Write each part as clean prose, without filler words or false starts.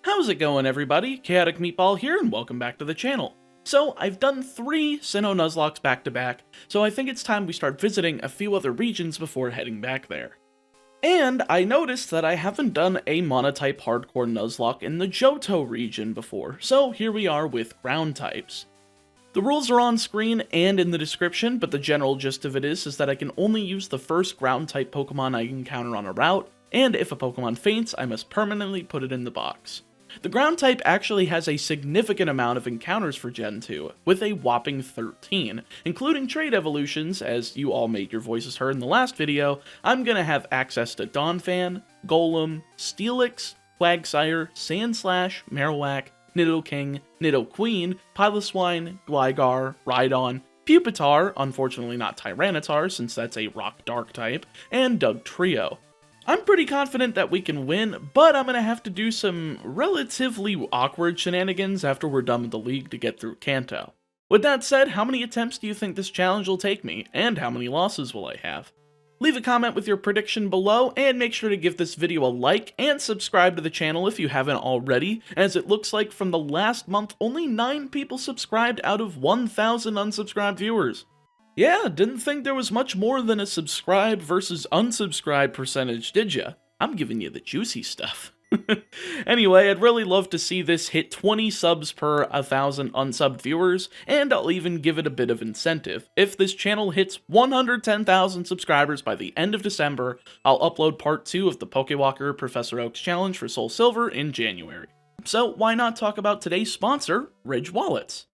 How's it going, everybody? ChaoticMeatball here, and welcome back to the channel. So, I've done 3 Sinnoh Nuzlockes back to back, so I think it's time we start visiting a few other regions before heading back there. And I noticed that I haven't done a Monotype Hardcore Nuzlocke in the Johto region before, so here we are with ground types. The rules are on screen and in the description, but the general gist of it is that I can only use the first ground type Pokemon I encounter on a route, and if a Pokemon faints, I must permanently put it in the box. The ground type actually has a significant amount of encounters for Gen 2, with a whopping 13, including trait evolutions. As you all made your voices heard in the last video, I'm gonna have access to Donphan, Golem, Steelix, Quagsire, Sandslash, Marowak, Nidoking, Nidoqueen, Piloswine, Gligar, Rhydon, Pupitar, unfortunately not Tyranitar since that's a Rock-Dark type, and Dugtrio. I'm pretty confident that we can win, but I'm gonna have to do some relatively awkward shenanigans after we're done with the league to get through Kanto. With that said, how many attempts do you think this challenge will take me, and how many losses will I have? Leave a comment with your prediction below, and make sure to give this video a like, and subscribe to the channel if you haven't already, as it looks like from the last month only 9 people subscribed out of 1,000 unsubscribed viewers. Yeah, didn't think there was much more than a subscribe versus unsubscribe percentage, did ya? I'm giving you the juicy stuff. Anyway, I'd really love to see this hit 20 subs per 1,000 unsubbed viewers, and I'll even give it a bit of incentive. If this channel hits 110,000 subscribers by the end of December, I'll upload part 2 of the Pokewalker Professor Oak's challenge for Soul Silver in January. So why not talk about today's sponsor, Ridge Wallets?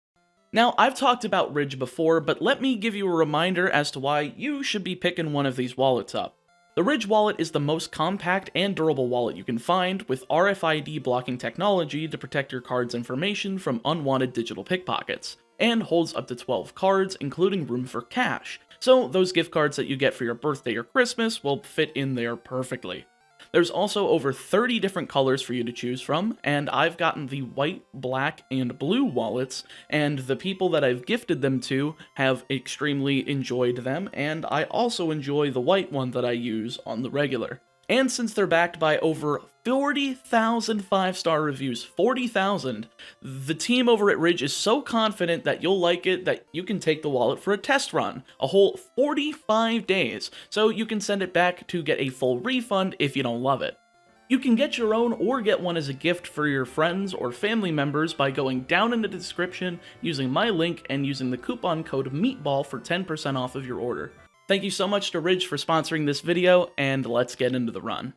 Now, I've talked about Ridge before, but let me give you a reminder as to why you should be picking one of these wallets up. The Ridge wallet is the most compact and durable wallet you can find, with RFID blocking technology to protect your card's information from unwanted digital pickpockets, and holds up to 12 cards, including room for cash, so those gift cards that you get for your birthday or Christmas will fit in there perfectly. There's also over 30 different colors for you to choose from, and I've gotten the white, black, and blue wallets, and the people that I've gifted them to have extremely enjoyed them, and I also enjoy the white one that I use on the regular. And since they're backed by over 40,000 5-star reviews, 40,000, the team over at Ridge is so confident that you'll like it that you can take the wallet for a test run, a whole 45 days, so you can send it back to get a full refund if you don't love it. You can get your own or get one as a gift for your friends or family members by going down in the description, using my link, and using the coupon code MEATBALL for 10% off of your order. Thank you so much to Ridge for sponsoring this video, and let's get into the run.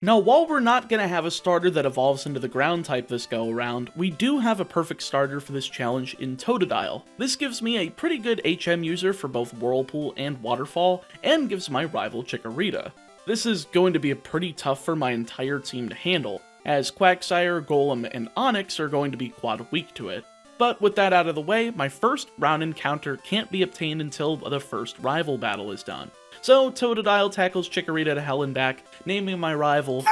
Now, while we're not going to have a starter that evolves into the ground type this go around, we do have a perfect starter for this challenge in Totodile. This gives me a pretty good HM user for both Whirlpool and Waterfall, and gives my rival Chikorita. This is going to be pretty tough for my entire team to handle, as Quagsire, Golem, and Onix are going to be quad weak to it. But with that out of the way, my first round encounter can't be obtained until the first rival battle is done. So Totodile tackles Chikorita to hell and back, naming my rival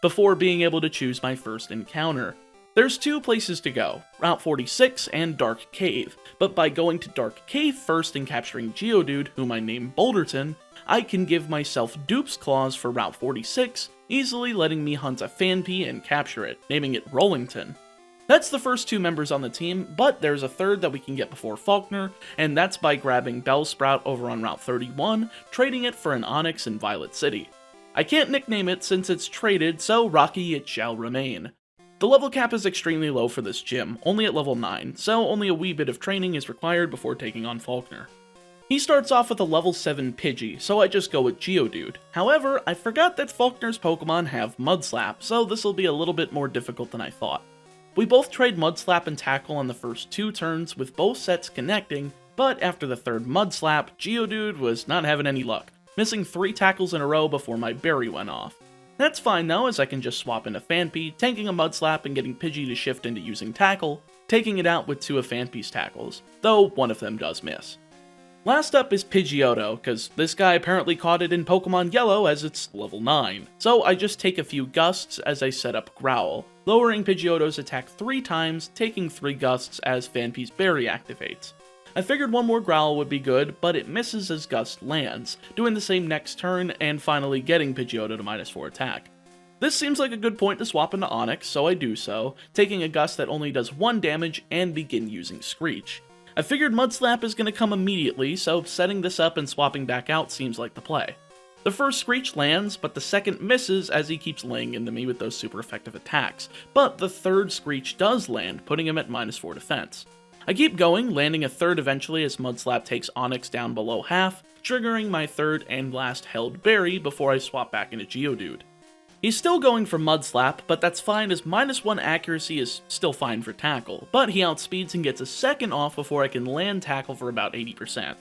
before being able to choose my first encounter. There's 2 places to go, Route 46 and Dark Cave, but by going to Dark Cave first and capturing Geodude, whom I named Boulderton, I can give myself Dupe's Claws for Route 46, easily letting me hunt a Phanpy and capture it, naming it Rollington. That's the first 2 members on the team, but there's a third that we can get before Falkner, and that's by grabbing Bellsprout over on Route 31, trading it for an Onix in Violet City. I can't nickname it since it's traded, so Rocky it shall remain. The level cap is extremely low for this gym, only at level 9, so only a wee bit of training is required before taking on Falkner. He starts off with a level 7 Pidgey, so I just go with Geodude. However, I forgot that Falkner's Pokemon have Mudslap, so this'll be a little bit more difficult than I thought. We both trade Mudslap and Tackle on the first 2 turns, with both sets connecting, but after the 3rd Mudslap, Geodude was not having any luck, missing 3 tackles in a row before my berry went off. That's fine though, as I can just swap into Phanpy, tanking a Mudslap and getting Pidgey to shift into using Tackle, taking it out with 2 of Phanpy's tackles, though one of them does miss. Last up is Pidgeotto, cause this guy apparently caught it in Pokemon Yellow as it's level 9, so I just take a few gusts as I set up Growl, lowering Pidgeotto's attack 3 times, taking 3 gusts as Phanpy's berry activates. I figured one more Growl would be good, but it misses as Gust lands, doing the same next turn and finally getting Pidgeotto to -4 attack. This seems like a good point to swap into Onix, so I do so, taking a gust that only does 1 damage and begin using Screech. I figured Mud Slap is going to come immediately, so setting this up and swapping back out seems like the play. The first Screech lands, but the second misses as he keeps laying into me with those super effective attacks, but the third Screech does land, putting him at -4 defense. I keep going, landing a third eventually as Mud Slap takes Onix down below half, triggering my third and last held berry before I swap back into Geodude. He's still going for Mud Slap, but that's fine as -1 accuracy is still fine for Tackle, but he outspeeds and gets a second off before I can land Tackle for about 80%.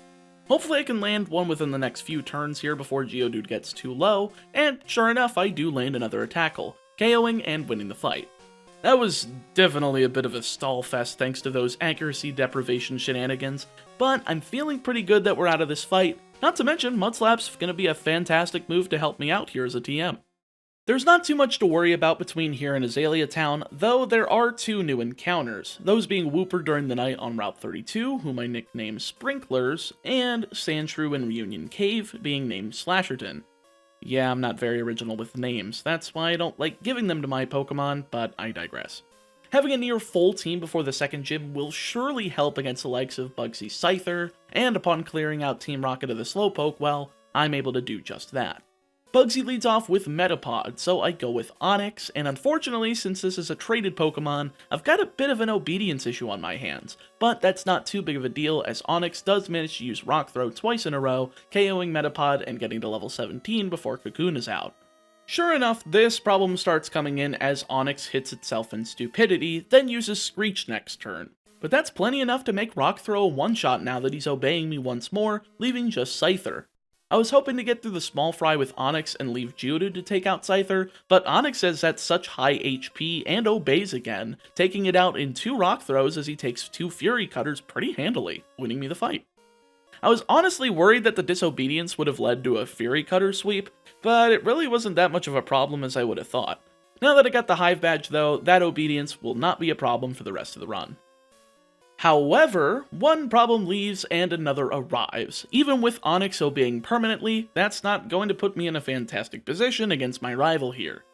Hopefully I can land one within the next few turns here before Geodude gets too low, and sure enough I do land another Tackle, KOing and winning the fight. That was definitely a bit of a stall fest thanks to those accuracy deprivation shenanigans, but I'm feeling pretty good that we're out of this fight, not to mention Mud Slap's gonna be a fantastic move to help me out here as a TM. There's not too much to worry about between here and Azalea Town, though there are 2 new encounters, those being Wooper during the night on Route 32, whom I nicknamed Sprinklers, and Sandshrew in Reunion Cave, being named Slasherton. Yeah, I'm not very original with names, that's why I don't like giving them to my Pokemon, but I digress. Having a near full team before the second gym will surely help against the likes of Bugsy Scyther, and upon clearing out Team Rocket of the Slowpoke, well, I'm able to do just that. Bugsy leads off with Metapod, so I go with Onix, and unfortunately, since this is a traded Pokemon, I've got a bit of an obedience issue on my hands, but that's not too big of a deal as Onix does manage to use Rock Throw twice in a row, KOing Metapod and getting to level 17 before Cocoon is out. Sure enough, this problem starts coming in as Onix hits itself in Stupidity, then uses Screech next turn. But that's plenty enough to make Rock Throw a one-shot now that he's obeying me once more, leaving just Scyther. I was hoping to get through the small fry with Onix and leave Geodude to take out Scyther, but Onix is at such high HP and obeys again, taking it out in 2 Rock Throws as he takes 2 Fury Cutters pretty handily, winning me the fight. I was honestly worried that the disobedience would have led to a Fury Cutter sweep, but it really wasn't that much of a problem as I would have thought. Now that I got the Hive Badge though, that obedience will not be a problem for the rest of the run. However, one problem leaves and another arrives. Even with Onix obeying permanently, that's not going to put me in a fantastic position against my rival here.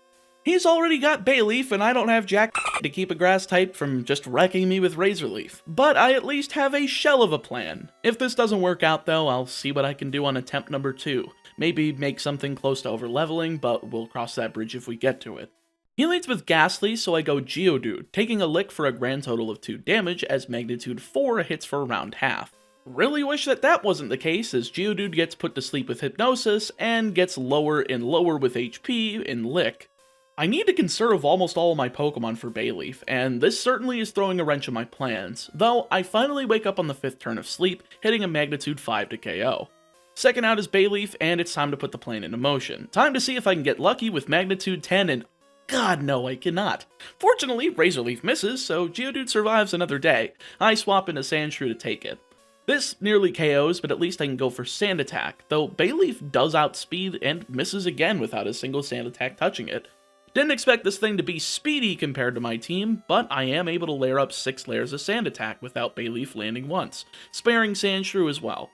He's already got Bayleaf and I don't have Jack to keep a grass type from just wrecking me with Razor Leaf, but I at least have a shell of a plan. If this doesn't work out though, I'll see what I can do on attempt number 2. Maybe make something close to overleveling, but we'll cross that bridge if we get to it. He leads with Ghastly, so I go Geodude, taking a lick for a grand total of 2 damage as Magnitude 4 hits for around half. Really wish that that wasn't the case, as Geodude gets put to sleep with Hypnosis, and gets lower and lower with HP in Lick. I need to conserve almost all of my Pokemon for Bayleaf, and this certainly is throwing a wrench in my plans, though I finally wake up on the 5th turn of sleep, hitting a Magnitude 5 to KO. Second out is Bayleaf, and it's time to put the plan into motion. Time to see if I can get lucky with Magnitude 10 and God, no, I cannot. Fortunately, Razor Leaf misses, so Geodude survives another day. I swap into Sandshrew to take it. This nearly KOs, but at least I can go for Sand Attack, though Bayleaf does outspeed and misses again without a single Sand Attack touching it. Didn't expect this thing to be speedy compared to my team, but I am able to layer up 6 layers of Sand Attack without Bayleaf landing once, sparing Sandshrew as well.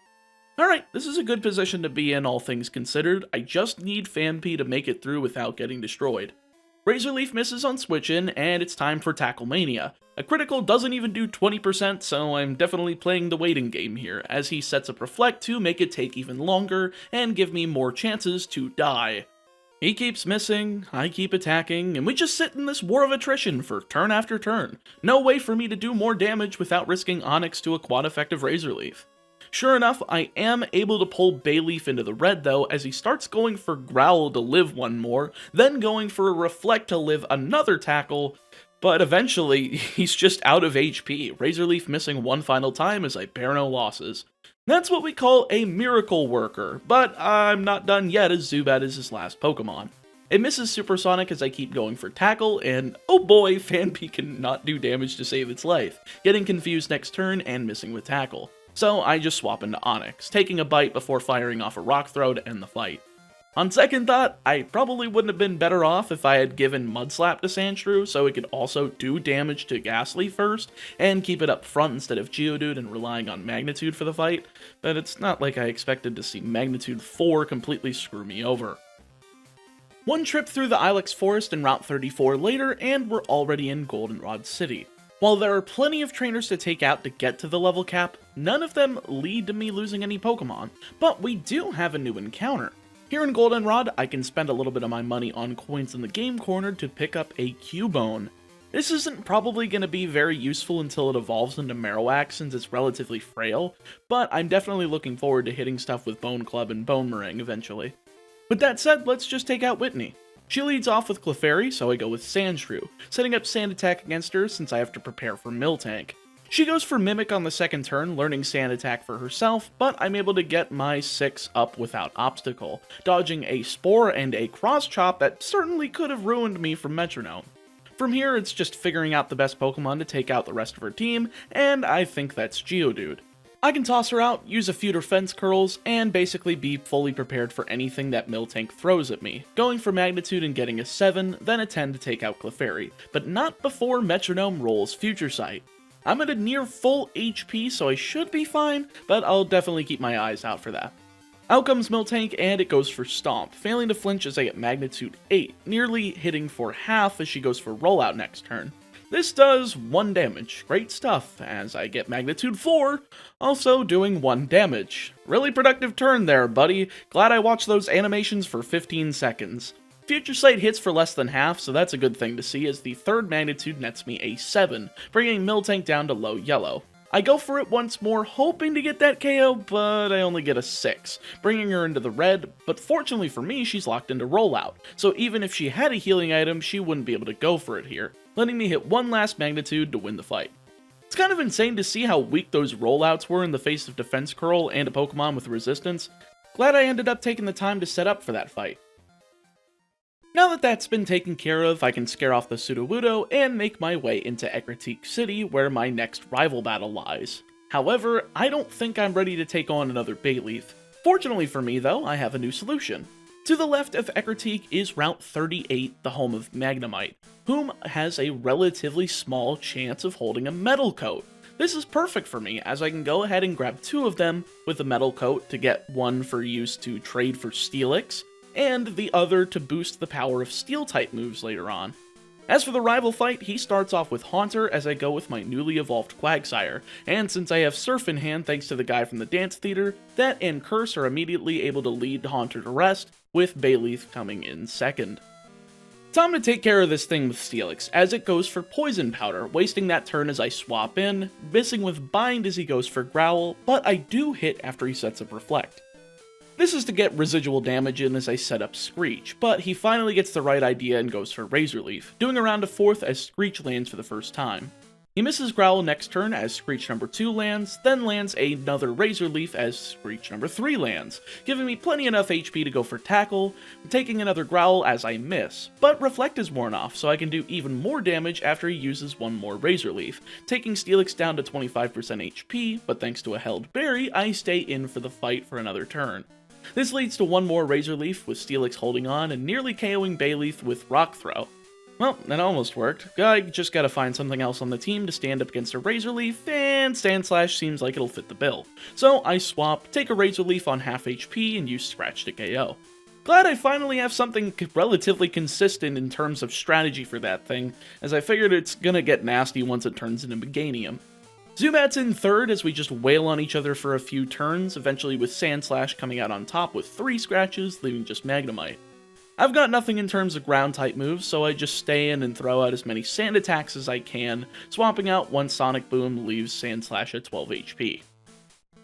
Alright, this is a good position to be in all things considered. I just need Phanpy to make it through without getting destroyed. Razor Leaf misses on switch-in, and it's time for Tackle Mania. A critical doesn't even do 20%, so I'm definitely playing the waiting game here, as he sets up Reflect to make it take even longer, and give me more chances to die. He keeps missing, I keep attacking, and we just sit in this war of attrition for turn after turn. No way for me to do more damage without risking Onix to a quad-effective Razor Leaf. Sure enough, I am able to pull Bayleaf into the red though, as he starts going for Growl to live one more, then going for a Reflect to live another Tackle, but eventually, he's just out of HP, Razor Leaf missing one final time as I bear no losses. That's what we call a Miracle Worker, but I'm not done yet as Zubat is his last Pokemon. It misses Supersonic as I keep going for Tackle, and oh boy, Phanpy cannot do damage to save its life, getting confused next turn and missing with Tackle. So I just swap into Onix, taking a bite before firing off a Rock Throw to end the fight. On second thought, I probably wouldn't have been better off if I had given Mud Slap to Sandshrew so it could also do damage to Ghastly first, and keep it up front instead of Geodude and relying on Magnitude for the fight, but it's not like I expected to see Magnitude 4 completely screw me over. One trip through the Ilex Forest and Route 34 later, and we're already in Goldenrod City. While there are plenty of trainers to take out to get to the level cap, none of them lead to me losing any Pokemon, but we do have a new encounter. Here in Goldenrod, I can spend a little bit of my money on coins in the game corner to pick up a Cubone. This isn't probably going to be very useful until it evolves into Marowak since it's relatively frail, but I'm definitely looking forward to hitting stuff with Bone Club and Bone Meringue eventually. With that said, let's just take out Whitney. She leads off with Clefairy, so I go with Sandshrew, setting up Sand Attack against her since I have to prepare for Miltank. She goes for Mimic on the second turn, learning Sand Attack for herself, but I'm able to get my 6 up without obstacle, dodging a Spore and a Cross Chop that certainly could have ruined me from Metronome. From here, it's just figuring out the best Pokemon to take out the rest of her team, and I think that's Geodude. I can toss her out, use a few defense curls, and basically be fully prepared for anything that Miltank throws at me, going for Magnitude and getting a 7, then a 10 to take out Clefairy, but not before Metronome rolls Future Sight. I'm at a near full HP, so I should be fine, but I'll definitely keep my eyes out for that. Out comes Miltank, and it goes for Stomp, failing to flinch as I get Magnitude 8, nearly hitting for half as she goes for Rollout next turn. This does 1 damage, great stuff, as I get Magnitude 4, also doing 1 damage. Really productive turn there, buddy. Glad I watched those animations for 15 seconds. Future Sight hits for less than half, so that's a good thing to see, as the third Magnitude nets me a 7, bringing Miltank down to low yellow. I go for it once more, hoping to get that KO, but I only get a 6, bringing her into the red, but fortunately for me, she's locked into Rollout, so even if she had a healing item, she wouldn't be able to go for it here, letting me hit one last Magnitude to win the fight. It's kind of insane to see how weak those Rollouts were in the face of Defense Curl and a Pokemon with resistance. Glad I ended up taking the time to set up for that fight. Now that that's been taken care of, I can scare off the Sudowoodo and make my way into Ecruteak City, where my next rival battle lies. However, I don't think I'm ready to take on another Bayleaf. Fortunately for me though, I have a new solution. To the left of Ecruteak is Route 38, the home of Magnemite, whom has a relatively small chance of holding a Metal Coat. This is perfect for me, as I can go ahead and grab 2 of them with a Metal Coat to get one for use to trade for Steelix, and the other to boost the power of Steel-type moves later on. As for the rival fight, he starts off with Haunter as I go with my newly evolved Quagsire, and since I have Surf in hand thanks to the guy from the dance theater, that and Curse are immediately able to lead Haunter to rest, with Bayleaf coming in second. Time to take care of this thing with Steelix, as it goes for Poison Powder, wasting that turn as I swap in, missing with Bind as he goes for Growl, but I do hit after he sets up Reflect. This is to get residual damage in as I set up Screech, but he finally gets the right idea and goes for Razor Leaf, doing around a 4th as Screech lands for the first time. He misses Growl next turn as Screech number 2 lands, then lands another Razor Leaf as Screech number 3 lands, giving me plenty enough HP to go for Tackle, taking another Growl as I miss, but Reflect is worn off, so I can do even more damage after he uses one more Razor Leaf, taking Steelix down to 25% HP, but thanks to a held berry, I stay in for the fight for another turn. This leads to one more Razor Leaf with Steelix holding on and nearly KOing Bayleaf with Rock Throw. Well, that almost worked. I just gotta find something else on the team to stand up against a Razor Leaf, and Sandslash seems like it'll fit the bill. So I swap, take a Razor Leaf on half HP, and use Scratch to KO. Glad I finally have something relatively consistent in terms of strategy for that thing, as I figured it's gonna get nasty once it turns into Meganium. Zubat's in third as we just wail on each other for a few turns, eventually with Sandslash coming out on top with 3 scratches, leaving just Magnemite. I've got nothing in terms of ground-type moves, so I just stay in and throw out as many Sand attacks as I can, swapping out one Sonic Boom leaves Sandslash at 12 HP.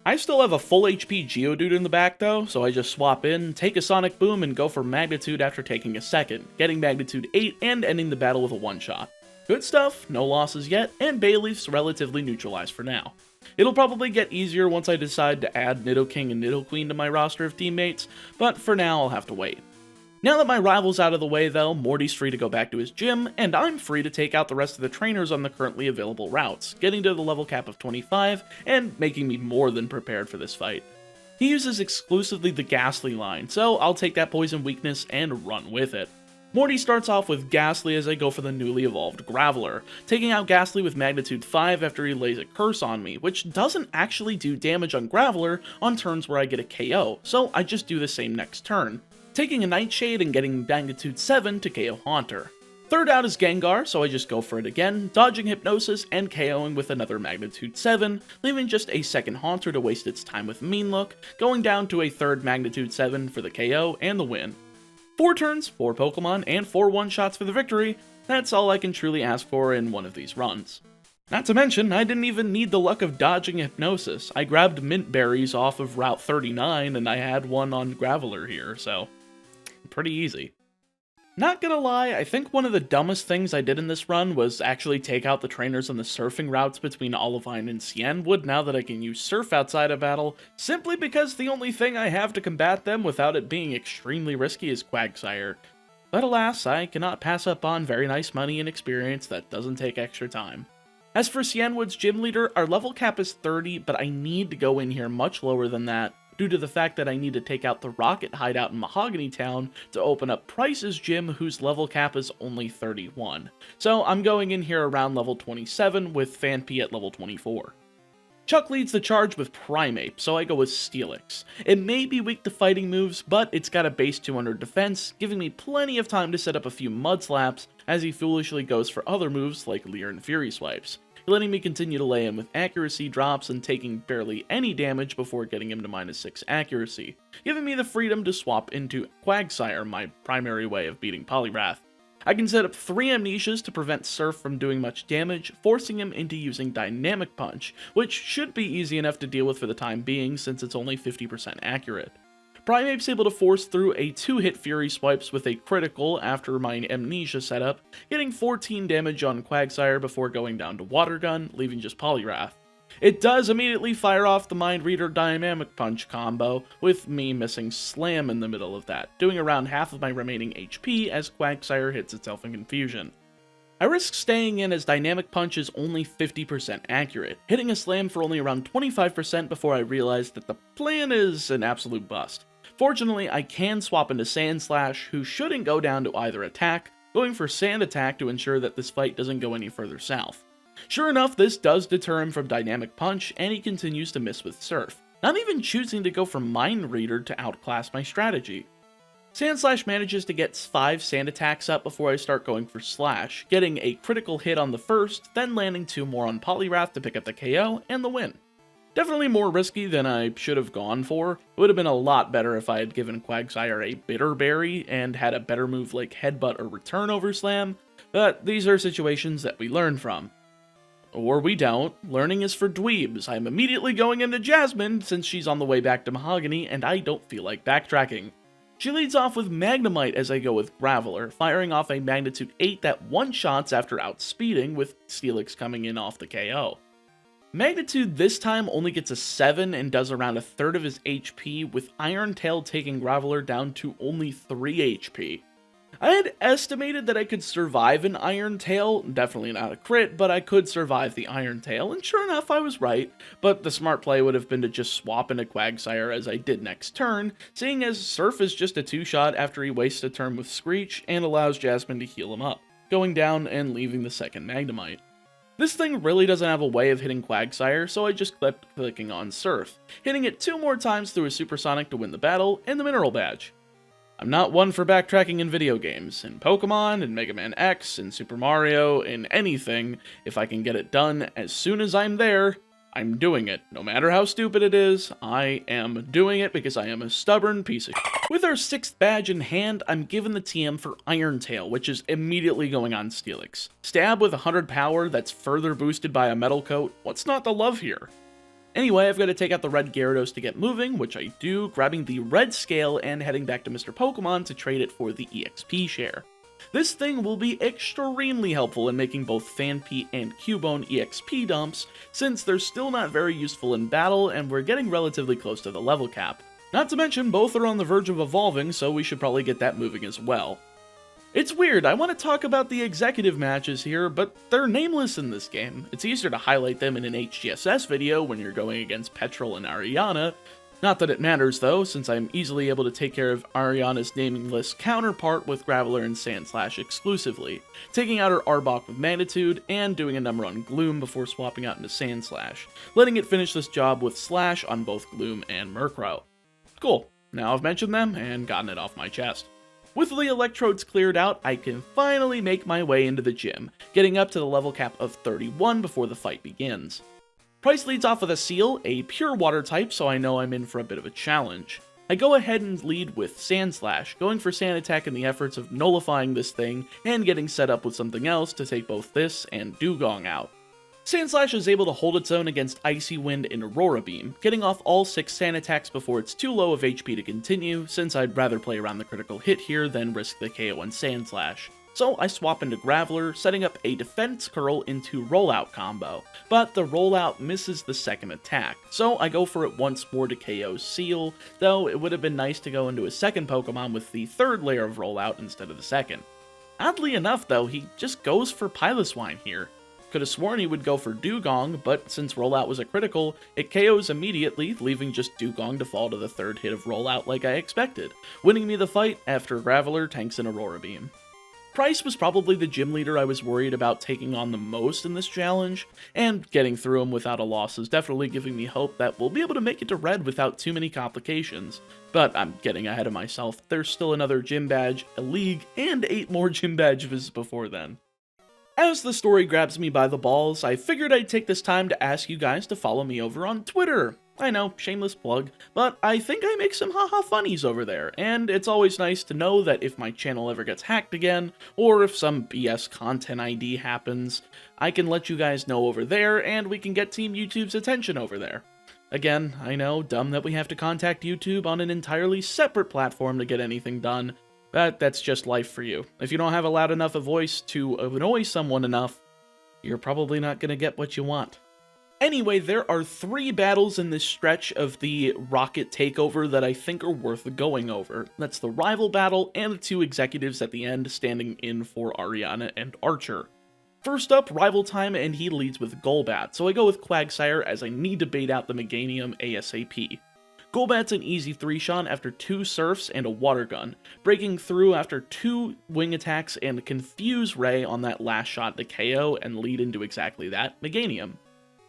I still have a full HP Geodude in the back though, so I just swap in, take a Sonic Boom, and go for Magnitude after taking a second, getting Magnitude 8 and ending the battle with a one-shot. Good stuff, no losses yet, and Bayleaf's relatively neutralized for now. It'll probably get easier once I decide to add Nidoking and Nidoqueen to my roster of teammates, but for now I'll have to wait. Now that my rival's out of the way though, Morty's free to go back to his gym, and I'm free to take out the rest of the trainers on the currently available routes, getting to the level cap of 25, and making me more than prepared for this fight. He uses exclusively the Ghastly line, so I'll take that poison weakness and run with it. Morty starts off with Ghastly as I go for the newly evolved Graveler, taking out Ghastly with Magnitude 5 after he lays a Curse on me, which doesn't actually do damage on Graveler on turns where I get a KO, so I just do the same next turn, taking a Nightshade and getting magnitude 7 to KO Haunter. Third out is Gengar, so I just go for it again, dodging Hypnosis and KOing with another magnitude 7, leaving just a second Haunter to waste its time with Mean Look, going down to a third magnitude 7 for the KO and the win. 4 turns, 4 Pokemon, and 4 one-shots for the victory. That's all I can truly ask for in one of these runs. Not to mention, I didn't even need the luck of dodging Hypnosis. I grabbed mint berries off of Route 39 and I had one on Graveler here, so pretty easy. Not gonna lie, I think one of the dumbest things I did in this run was actually take out the trainers on the surfing routes between Olivine and Cianwood now that I can use Surf outside of battle, simply because the only thing I have to combat them without it being extremely risky is Quagsire. But alas, I cannot pass up on very nice money and experience that doesn't take extra time. As for Cianwood's gym leader, our level cap is 30, but I need to go in here much lower than that, due to the fact that I need to take out the Rocket hideout in Mahogany Town to open up Price's gym, whose level cap is only 31. So I'm going in here around level 27 with Fanpy at level 24. Chuck leads the charge with Primeape, so I go with Steelix. It may be weak to fighting moves, but it's got a base 200 defense, giving me plenty of time to set up a few Mud Slaps as he foolishly goes for other moves like Leer and Fury Swipes, letting me continue to lay in with accuracy drops and taking barely any damage before getting him to -6 accuracy, giving me the freedom to swap into Quagsire, my primary way of beating Poliwrath. I can set up 3 Amnesias to prevent Surf from doing much damage, forcing him into using Dynamic Punch, which should be easy enough to deal with for the time being since it's only 50% accurate. Primeape's able to force through a 2-hit Fury Swipes with a critical after my Amnesia setup, getting 14 damage on Quagsire before going down to Water Gun, leaving just Poliwrath. It does immediately fire off the Mind Reader Dynamic Punch combo, with me missing Slam in the middle of that, doing around half of my remaining HP as Quagsire hits itself in confusion. I risk staying in as Dynamic Punch is only 50% accurate, hitting a Slam for only around 25% before I realize that the plan is an absolute bust. Fortunately, I can swap into Sand Slash, who shouldn't go down to either attack, going for Sand Attack to ensure that this fight doesn't go any further south. Sure enough, this does deter him from Dynamic Punch, and he continues to miss with Surf, not even choosing to go for Mind Reader to outclass my strategy. Sandslash manages to get 5 Sand Attacks up before I start going for Slash, getting a critical hit on the first, then landing 2 more on Poliwrath to pick up the KO and the win. Definitely more risky than I should have gone for. It would have been a lot better if I had given Quagsire a Bitter Berry and had a better move like Headbutt or Return over Slam, but these are situations that we learn from. Or we don't. Learning is for dweebs. I'm immediately going into Jasmine since she's on the way back to Mahogany and I don't feel like backtracking. She leads off with Magnemite as I go with Graveler, firing off a magnitude 8 that one-shots after outspeeding, with Steelix coming in off the KO. Magnitude this time only gets a 7 and does around a third of his HP, with Iron Tail taking Graveler down to only 3 HP. I had estimated that I could survive an Iron Tail, definitely not a crit, but I could survive the Iron Tail, and sure enough I was right, but the smart play would have been to just swap into Quagsire as I did next turn, seeing as Surf is just a 2-shot after he wastes a turn with Screech and allows Jasmine to heal him up, going down and leaving the second Magnemite. This thing really doesn't have a way of hitting Quagsire, so I just kept clicking on Surf, hitting it 2 more times through a Supersonic to win the battle and the Mineral Badge. I'm not one for backtracking in video games. In Pokemon, in Mega Man X, in Super Mario, in anything, if I can get it done as soon as I'm there, I'm doing it. No matter how stupid it is, I am doing it because I am a stubborn piece of shit. With our 6th badge in hand, I'm given the TM for Iron Tail, which is immediately going on Steelix. Stab with 100 power that's further boosted by a Metal Coat. What's not to love here? Anyway, I've got to take out the red Gyarados to get moving, which I do, grabbing the red scale and heading back to Mr. Pokemon to trade it for the EXP share. This thing will be extremely helpful in making both Fanpy and Cubone EXP dumps, since they're still not very useful in battle and we're getting relatively close to the level cap. Not to mention, both are on the verge of evolving, so we should probably get that moving as well. It's weird, I want to talk about the executive matches here, but they're nameless in this game. It's easier to highlight them in an HGSS video when you're going against Petrel and Ariana. Not that it matters though, since I'm easily able to take care of Ariana's naming list counterpart with Graveler and Sandslash exclusively, taking out her Arbok with Magnitude, and doing a number on Gloom before swapping out into Sandslash, letting it finish this job with Slash on both Gloom and Murkrow. Cool. Now I've mentioned them and gotten it off my chest. With the electrodes cleared out, I can finally make my way into the gym, getting up to the level cap of 31 before the fight begins. Price leads off with a Seal, a pure water type, so I know I'm in for a bit of a challenge. I go ahead and lead with Sand Slash, going for Sand Attack in the efforts of nullifying this thing and getting set up with something else to take both this and Dugong out. Sand Slash is able to hold its own against Icy Wind and Aurora Beam, getting off all 6 Sand Attacks before it's too low of HP to continue, since I'd rather play around the critical hit here than risk the KO on Sand Slash. So I swap into Graveler, setting up a Defense Curl into Rollout combo, but the Rollout misses the second attack, so I go for it once more to KO Seal, though it would have been nice to go into a second Pokemon with the third layer of Rollout instead of the second. Oddly enough though, he just goes for Piloswine here. Could have sworn he would go for Dugong, but since Rollout was a critical, it KOs immediately, leaving just Dugong to fall to the third hit of Rollout like I expected, winning me the fight after Graveler tanks an Aurora Beam. Price was probably the gym leader I was worried about taking on the most in this challenge, and getting through him without a loss is definitely giving me hope that we'll be able to make it to Red without too many complications. But I'm getting ahead of myself, there's still another gym badge, a league, and 8 more gym badges before then. As the story grabs me by the balls, I figured I'd take this time to ask you guys to follow me over on Twitter. I know, shameless plug, but I think I make some haha funnies over there, and it's always nice to know that if my channel ever gets hacked again, or if some BS content ID happens, I can let you guys know over there, and we can get Team YouTube's attention over there. Again, I know, dumb that we have to contact YouTube on an entirely separate platform to get anything done, but that's just life for you. If you don't have a loud enough a voice to annoy someone enough, you're probably not going to get what you want. Anyway, there are 3 battles in this stretch of the Rocket Takeover that I think are worth going over. That's the Rival Battle and the 2 executives at the end standing in for Ariana and Archer. First up, Rival time, and he leads with Golbat, so I go with Quagsire as I need to bait out the Meganium ASAP. Golbat's an easy 3-shot after 2 Surfs and a Water Gun, breaking through after 2 Wing Attacks and Confuse Ray on that last shot to KO and lead into exactly that, Meganium.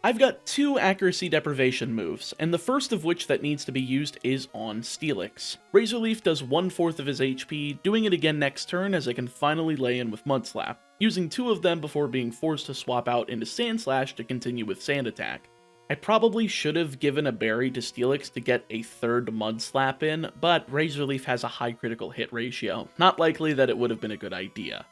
I've got 2 accuracy deprivation moves, and the first of which that needs to be used is on Steelix. Razor Leaf does 1/4 of his HP, doing it again next turn as I can finally lay in with Mud Slap, using 2 of them before being forced to swap out into Sand Slash to continue with Sand Attack. I probably should have given a berry to Steelix to get a 3rd Mud Slap in, but Razor Leaf has a high critical hit ratio, not likely that it would have been a good idea.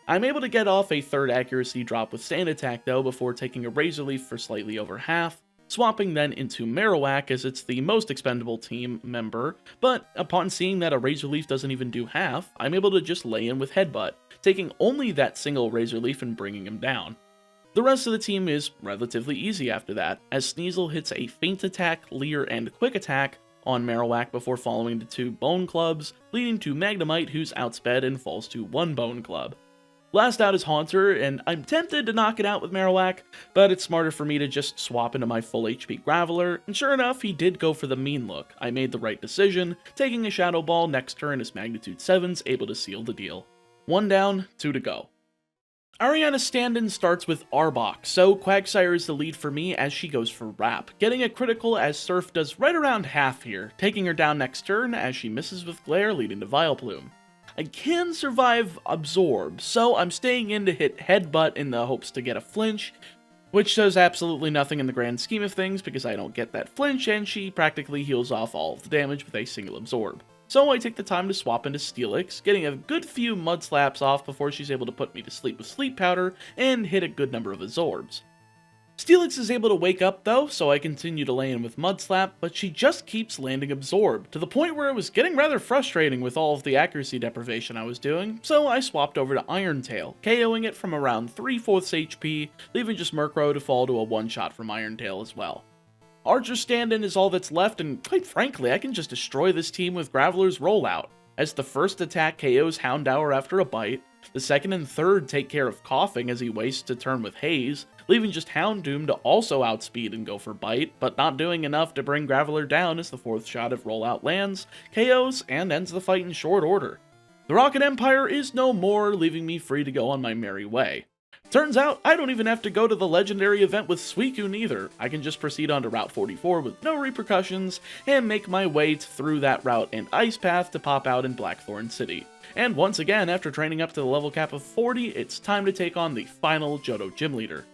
I'm able to get off a 3rd accuracy drop with Sand Attack though before taking a Razor Leaf for slightly over half, swapping then into Marowak as it's the most expendable team member, but upon seeing that a Razor Leaf doesn't even do half, I'm able to just lay in with Headbutt, taking only that single Razor Leaf and bringing him down. The rest of the team is relatively easy after that, as Sneasel hits a Feint Attack, Leer, and Quick Attack on Marowak before falling to 2 Bone Clubs, leading to Magnemite who's outsped and falls to 1 Bone Club. Last out is Haunter, and I'm tempted to knock it out with Marowak, but it's smarter for me to just swap into my full HP Graveler, and sure enough, he did go for the mean look. I made the right decision, taking a Shadow Ball next turn as Magnitude 7's able to seal the deal. 1 down, 2 to go. Ariana's stand-in starts with Arbok, so Quagsire is the lead for me as she goes for Wrap, getting a critical as Surf does right around half here, taking her down next turn as she misses with Glare leading to Vileplume. I can survive Absorb, so I'm staying in to hit Headbutt in the hopes to get a flinch, which does absolutely nothing in the grand scheme of things because I don't get that flinch and she practically heals off all of the damage with a single Absorb. So I take the time to swap into Steelix, getting a good few Mud Slaps off before she's able to put me to sleep with Sleep Powder and hit a good number of Absorbs. Steelix is able to wake up though, so I continue to lay in with Mud Slap, but she just keeps landing Absorb, to the point where it was getting rather frustrating with all of the accuracy deprivation I was doing, so I swapped over to Iron Tail, KOing it from around 3/4 HP, leaving just Murkrow to fall to a 1-shot from Iron Tail as well. Archer's stand-in is all that's left, and quite frankly, I can just destroy this team with Graveler's Rollout, as the first attack KOs Houndour after a bite, the second and third take care of Coughing as he wastes a turn with Haze, leaving just Houndoom to also outspeed and go for Bite, but not doing enough to bring Graveler down as the 4th shot of Rollout lands, KOs, and ends the fight in short order. The Rocket Empire is no more, leaving me free to go on my merry way. Turns out, I don't even have to go to the legendary event with Suicune either. I can just proceed onto Route 44 with no repercussions, and make my way through that route and ice path to pop out in Blackthorn City. And once again, after training up to the level cap of 40, it's time to take on the final Johto Gym Leader.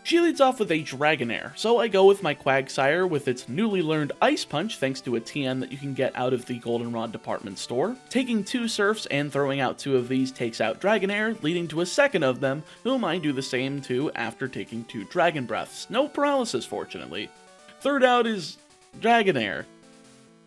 She leads off with a Dragonair, so I go with my Quagsire with its newly learned Ice Punch thanks to a TM that you can get out of the Goldenrod department store. Taking 2 Surfs and throwing out 2 of these takes out Dragonair, leading to a second of them, whom I do the same to after taking 2 Dragon Breaths. No paralysis, fortunately. Third out is Dragonair.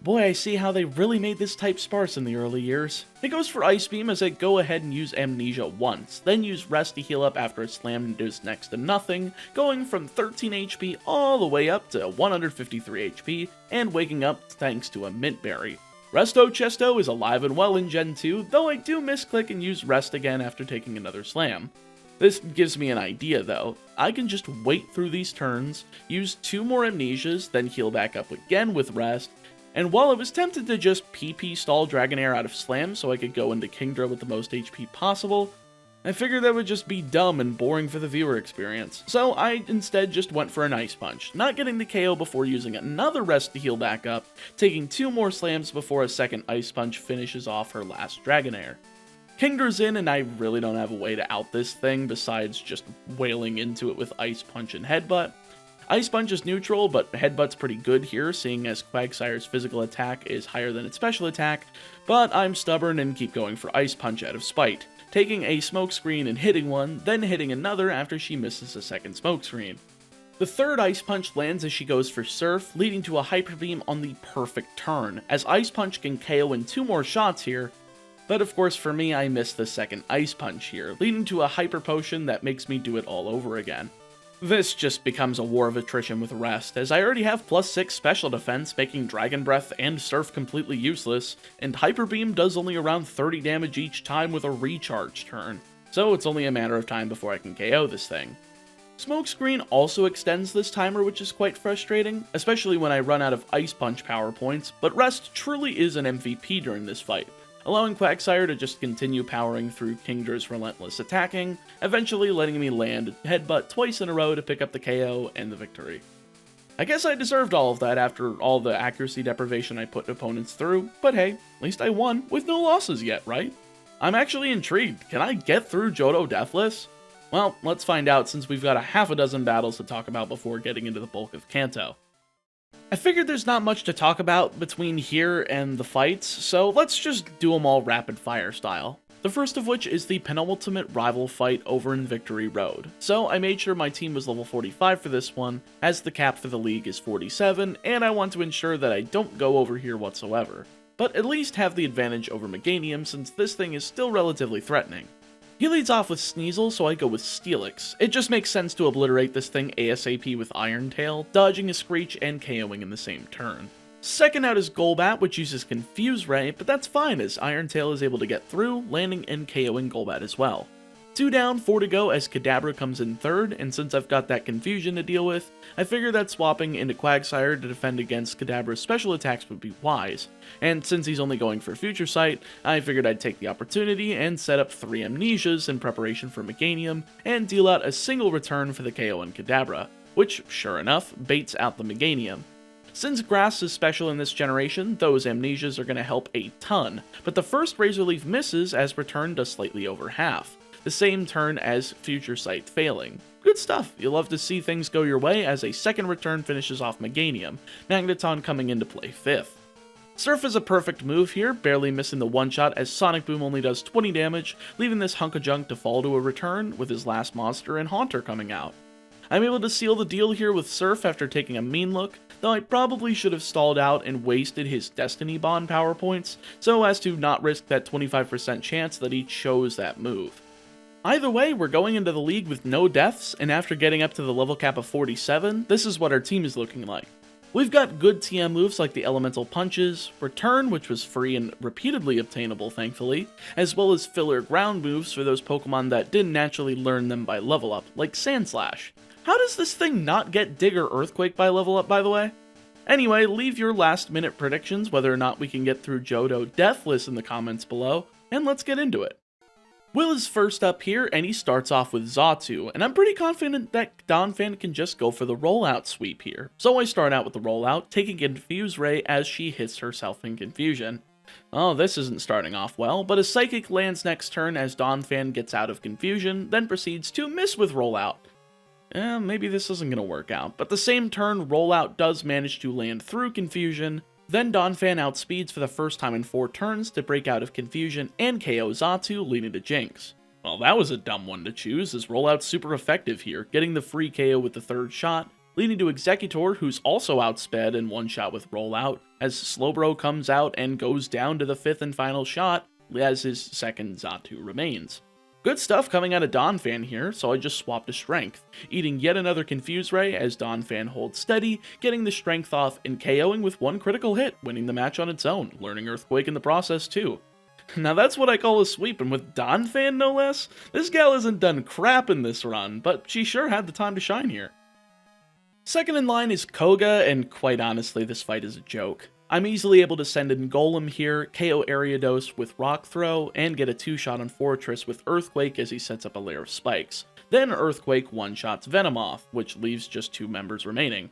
Boy, I see how they really made this type sparse in the early years. It goes for Ice Beam as I go ahead and use Amnesia once, then use Rest to heal up after it's slammed and does next to nothing, going from 13 HP all the way up to 153 HP, and waking up thanks to a Mint Berry. Resto Chesto is alive and well in Gen 2, though I do misclick and use Rest again after taking another slam. This gives me an idea though. I can just wait through these turns, use 2 more Amnesias, then heal back up again with Rest, and while I was tempted to just PP stall Dragonair out of Slam so I could go into Kingdra with the most HP possible, I figured that would just be dumb and boring for the viewer experience, so I instead just went for an Ice Punch, not getting the KO before using another Rest to heal back up, taking 2 more slams before a second Ice Punch finishes off her last Dragonair. Kingdra's in and I really don't have a way to out this thing besides just wailing into it with Ice Punch and Headbutt. Ice Punch is neutral, but Headbutt's pretty good here, seeing as Quagsire's physical attack is higher than its special attack, but I'm stubborn and keep going for Ice Punch out of spite, taking a Smokescreen and hitting one, then hitting another after she misses a second Smokescreen. The third Ice Punch lands as she goes for Surf, leading to a Hyper Beam on the perfect turn, as Ice Punch can KO in 2 more shots here, but of course for me I missed the second Ice Punch here, leading to a Hyper Potion that makes me do it all over again. This just becomes a war of attrition with Rest, as I already have +6 special defense, making Dragon Breath and Surf completely useless, and Hyper Beam does only around 30 damage each time with a recharge turn, so it's only a matter of time before I can KO this thing. Smokescreen also extends this timer, which is quite frustrating, especially when I run out of Ice Punch power points, but Rest truly is an MVP during this fight, allowing Quagsire to just continue powering through Kingdra's relentless attacking, eventually letting me land Headbutt twice in a row to pick up the KO and the victory. I guess I deserved all of that after all the accuracy deprivation I put opponents through, but hey, at least I won with no losses yet, right? I'm actually intrigued. Can I get through Johto Deathless? Well, let's find out since we've got a half a dozen battles to talk about before getting into the bulk of Kanto. I figured there's not much to talk about between here and the fights, so let's just do them all rapid fire style. The first of which is the penultimate rival fight over in Victory Road. So I made sure my team was level 45 for this one, as the cap for the league is 47, and I want to ensure that I don't go over here whatsoever, but at least have the advantage over Meganium since this thing is still relatively threatening. He leads off with Sneasel, so I go with Steelix. It just makes sense to obliterate this thing ASAP with Iron Tail, dodging a Screech and KOing in the same turn. Second out is Golbat, which uses Confuse Ray, but that's fine as Iron Tail is able to get through, landing and KOing Golbat as well. 2 down, 4 to go as Kadabra comes in third, and since I've got that confusion to deal with, I figured that swapping into Quagsire to defend against Kadabra's special attacks would be wise, and since he's only going for Future Sight, I figured I'd take the opportunity and set up 3 Amnesias in preparation for Meganium, and deal out a single return for the KO on Kadabra, which, sure enough, baits out the Meganium. Since Grass is special in this generation, those Amnesias are going to help a ton, but the first Razor Leaf misses as return does slightly over half, the same turn as Future Sight failing. Good stuff, you love to see things go your way as a second return finishes off Meganium, Magneton coming into play 5th. Surf is a perfect move here, barely missing the one-shot as Sonic Boom only does 20 damage, leaving this hunk of junk to fall to a return with his last monster and Haunter coming out. I'm able to seal the deal here with Surf after taking a mean look, though I probably should have stalled out and wasted his Destiny Bond power points, so as to not risk that 25% chance that he chose that move. Either way, we're going into the league with no deaths, and after getting up to the level cap of 47, this is what our team is looking like. We've got good TM moves like the Elemental Punches, Return, which was free and repeatedly obtainable thankfully, as well as filler ground moves for those Pokemon that didn't naturally learn them by level up, like Sandslash. How does this thing not get Dig or Earthquake by level up, by the way? Anyway, leave your last minute predictions whether or not we can get through Johto Deathless in the comments below, and let's get into it. Will is first up here, and he starts off with Xatu, and I'm pretty confident that Donphan can just go for the rollout sweep here. So I start out with the rollout, taking Confuse Ray as she hits herself in confusion. Oh, this isn't starting off well, but a Psychic lands next turn as Donphan gets out of confusion, then proceeds to miss with rollout. Maybe this isn't going to work out, but the same turn, rollout does manage to land through confusion. Then Donphan outspeeds for the first time in 4 turns to break out of confusion and KO Xatu, leading to Jinx. Well, that was a dumb one to choose, as rollout's super effective here, getting the free KO with the 3rd shot, leading to Executor, who's also outsped and one-shot with rollout, as Slowbro comes out and goes down to the 5th and final shot, as his 2nd Xatu remains. Good stuff coming out of Donphan here, so I just swapped to Strength, eating yet another Confuse Ray as Donphan holds steady, getting the Strength off and KOing with 1 critical hit, winning the match on its own, learning Earthquake in the process too. Now that's what I call a sweep, and with Donphan no less, this gal hasn't done crap in this run, but she sure had the time to shine here. Second in line is Koga, and quite honestly this fight is a joke. I'm easily able to send in Golem here, KO Ariados with Rock Throw, and get a 2-shot on Fortress with Earthquake as he sets up a layer of spikes. Then Earthquake one-shots Venomoth, which leaves just 2 members remaining.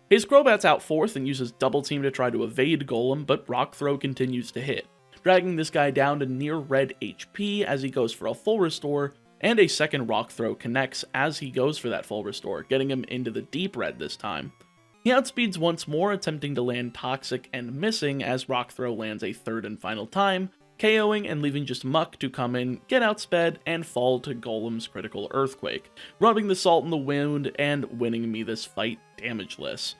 His Crobat's out 4th and uses Double Team to try to evade Golem, but Rock Throw continues to hit, dragging this guy down to near red HP as he goes for a full restore, and a second Rock Throw connects as he goes for that full restore, getting him into the deep red this time. He outspeeds once more, attempting to land Toxic and missing as Rock Throw lands a 3rd and final time, KOing and leaving just Muck to come in, get outsped, and fall to Golem's critical Earthquake, rubbing the salt in the wound and winning me this fight damageless.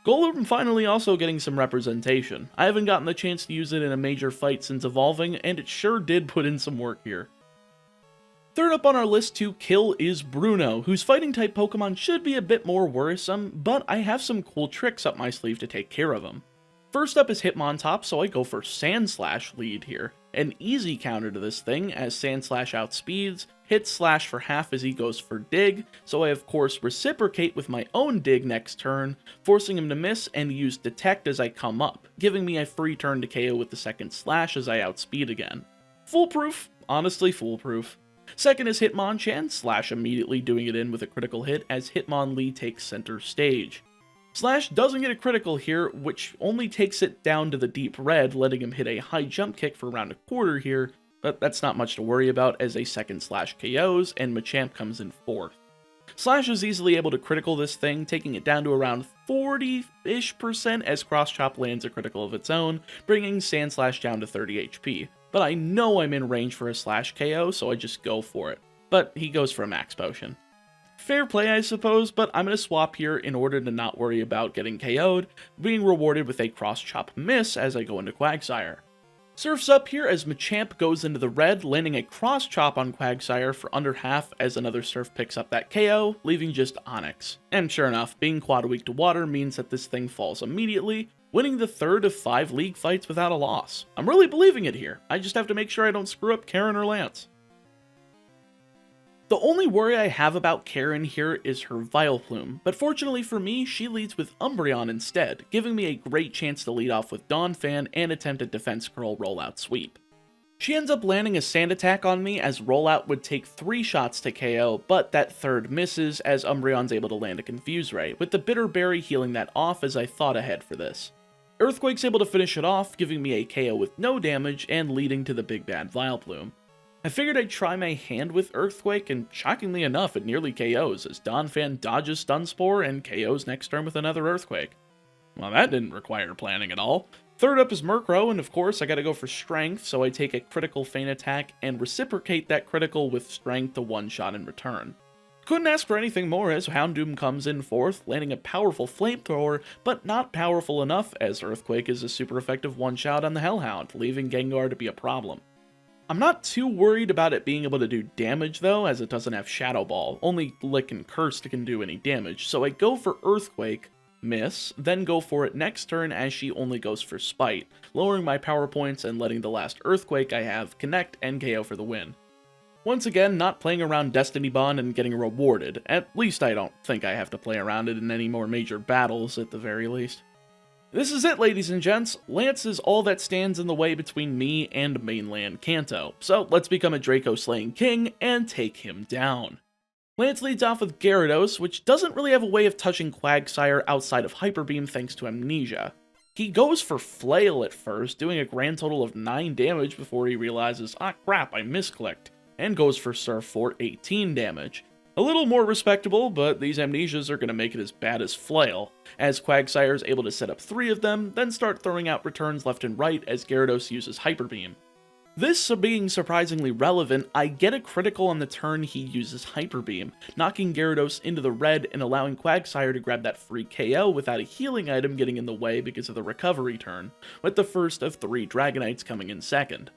Golem finally also getting some representation. I haven't gotten the chance to use it in a major fight since evolving, and it sure did put in some work here. Third up on our list to kill is Bruno, whose fighting type Pokemon should be a bit more worrisome, but I have some cool tricks up my sleeve to take care of him. First up is Hitmontop, so I go for Sandslash lead here, an easy counter to this thing as Sandslash outspeeds, hits Slash for half as he goes for Dig, so I of course reciprocate with my own Dig next turn, forcing him to miss and use Detect as I come up, giving me a free turn to KO with the 2nd Slash as I outspeed again. Foolproof, honestly foolproof. Second is Hitmonchan, Slash immediately doing it in with a critical hit as Hitmonlee takes center stage. Slash doesn't get a critical here, which only takes it down to the deep red, letting him hit a high jump kick for around a quarter here, but that's not much to worry about as a 2nd Slash KOs and Machamp comes in 4th. Slash is easily able to critical this thing, taking it down to around 40-ish% as Cross Chop lands a critical of its own, bringing Sandslash down to 30 HP. But I know I'm in range for a Slash KO, so I just go for it. But he goes for a Max Potion. Fair play, I suppose, but I'm going to swap here in order to not worry about getting KO'd, being rewarded with a Cross Chop miss as I go into Quagsire. Surf's up here as Machamp goes into the red, landing a Cross Chop on Quagsire for under half as another Surf picks up that KO, leaving just Onix. And sure enough, being quad weak to water means that this thing falls immediately, winning the 3rd of 5 league fights without a loss. I'm really believing it here, I just have to make sure I don't screw up Karen or Lance. The only worry I have about Karen here is her Vileplume, but fortunately for me, she leads with Umbreon instead, giving me a great chance to lead off with Donphan and attempt a Defense Curl rollout sweep. She ends up landing a Sand Attack on me as rollout would take 3 shots to KO, but that 3rd misses as Umbreon's able to land a Confuse Ray, with the Bitter Berry healing that off as I thought ahead for this. Earthquake's able to finish it off, giving me a KO with no damage and leading to the big bad Vileplume. I figured I'd try my hand with Earthquake, and shockingly enough, it nearly KOs as Donphan dodges Stun Spore and KOs next turn with another Earthquake. Well, that didn't require planning at all. Third up is Murkrow, and of course I gotta go for Strength, so I take a critical Feint Attack and reciprocate that critical with Strength to one-shot in return. Couldn't ask for anything more as Houndoom comes in 4th, landing a powerful Flamethrower, but not powerful enough as Earthquake is a super effective one-shot on the Hellhound, leaving Gengar to be a problem. I'm not too worried about it being able to do damage though, as it doesn't have Shadow Ball, only Lick and Curse can do any damage, so I go for Earthquake, miss, then go for it next turn as she only goes for Spite, lowering my power points and letting the last Earthquake I have connect and KO for the win. Once again, not playing around Destiny Bond and getting rewarded, at least I don't think I have to play around it in any more major battles at the very least. This is it, ladies and gents. Lance is all that stands in the way between me and mainland Kanto, so let's become a Draco-slaying king and take him down. Lance leads off with Gyarados, which doesn't really have a way of touching Quagsire outside of Hyper Beam thanks to Amnesia. He goes for Flail at first, doing a grand total of 9 damage before he realizes, ah crap, I misclicked, and goes for Surf for 18 damage. A little more respectable, but these Amnesias are going to make it as bad as Flail, as Quagsire is able to set up 3 of them, then start throwing out returns left and right as Gyarados uses Hyper Beam. This being surprisingly relevant, I get a critical on the turn he uses Hyper Beam, knocking Gyarados into the red and allowing Quagsire to grab that free KO without a healing item getting in the way because of the recovery turn, with the first of 3 Dragonites coming in second.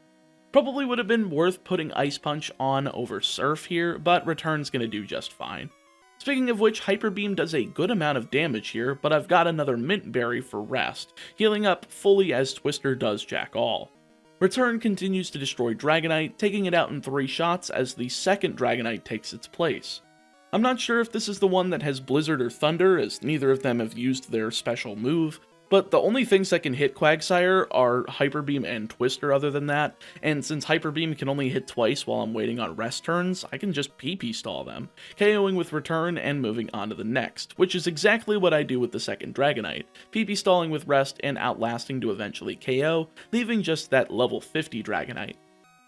Probably would have been worth putting Ice Punch on over Surf here, but Return's gonna do just fine. Speaking of which, Hyper Beam does a good amount of damage here, but I've got another Mint Berry for rest, healing up fully as Twister does jack all. Return continues to destroy Dragonite, taking it out in 3 shots as the second Dragonite takes its place. I'm not sure if this is the one that has Blizzard or Thunder, as neither of them have used their special move, but the only things that can hit Quagsire are Hyper Beam and Twister other than that, and since Hyper Beam can only hit twice while I'm waiting on rest turns, I can just PP stall them, KOing with Return and moving on to the next, which is exactly what I do with the second Dragonite, PP stalling with rest and outlasting to eventually KO, leaving just that level 50 Dragonite.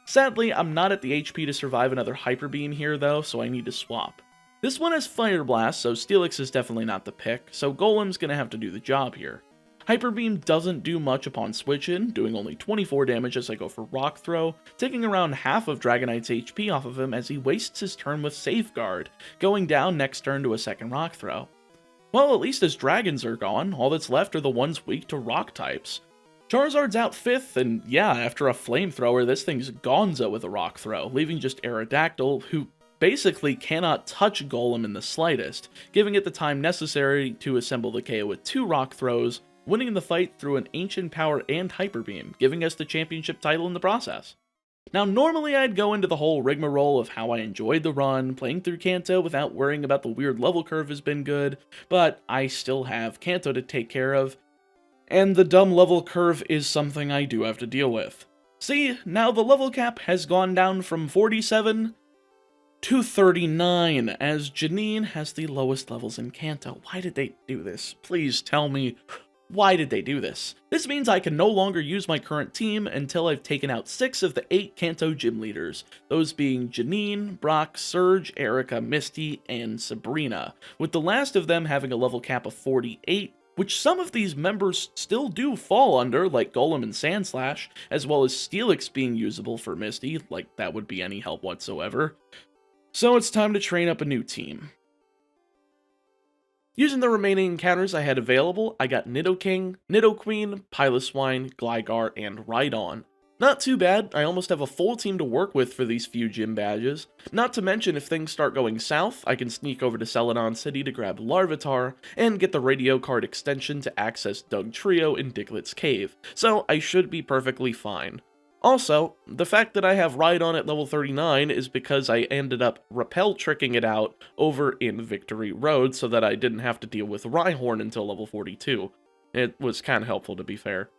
Sadly, I'm not at the HP to survive another Hyper Beam here though, so I need to swap. This one has Fire Blast, so Steelix is definitely not the pick, so Golem's gonna have to do the job here. Hyper Beam doesn't do much upon switch-in, doing only 24 damage as I go for Rock Throw, taking around half of Dragonite's HP off of him as he wastes his turn with Safeguard, going down next turn to a second Rock Throw. Well, at least his dragons are gone, all that's left are the ones weak to Rock types. Charizard's out 5th, and yeah, after a Flamethrower, this thing's gonzo with a Rock Throw, leaving just Aerodactyl, who basically cannot touch Golem in the slightest, giving it the time necessary to assemble the KO with 2 Rock Throws, winning the fight through an Ancient Power and Hyper Beam, giving us the championship title in the process. Now, normally I'd go into the whole rigmarole of how I enjoyed the run, playing through Kanto without worrying about the weird level curve has been good, but I still have Kanto to take care of, and the dumb level curve is something I do have to deal with. See, now the level cap has gone down from 47 to 39, as Janine has the lowest levels in Kanto. Why did they do this? Please tell me. Why did they do this? This means I can no longer use my current team until I've taken out 6 of the 8 Kanto gym leaders, those being Janine, Brock, Surge, Erica, Misty, and Sabrina, with the last of them having a level cap of 48, which some of these members still do fall under, like Golem and Sandslash, as well as Steelix being usable for Misty, like that would be any help whatsoever. So it's time to train up a new team. Using the remaining encounters I had available, I got Nidoking, Nidoqueen, Piloswine, Gligar, and Rhydon. Not too bad, I almost have a full team to work with for these few gym badges. Not to mention, if things start going south, I can sneak over to Celadon City to grab Larvitar, and get the radio card extension to access Dugtrio in Diglett's Cave, so I should be perfectly fine. Also, the fact that I have Rhydon at level 39 is because I ended up Repel tricking it out over in Victory Road so that I didn't have to deal with Rhyhorn until level 42. It was kinda helpful, to be fair.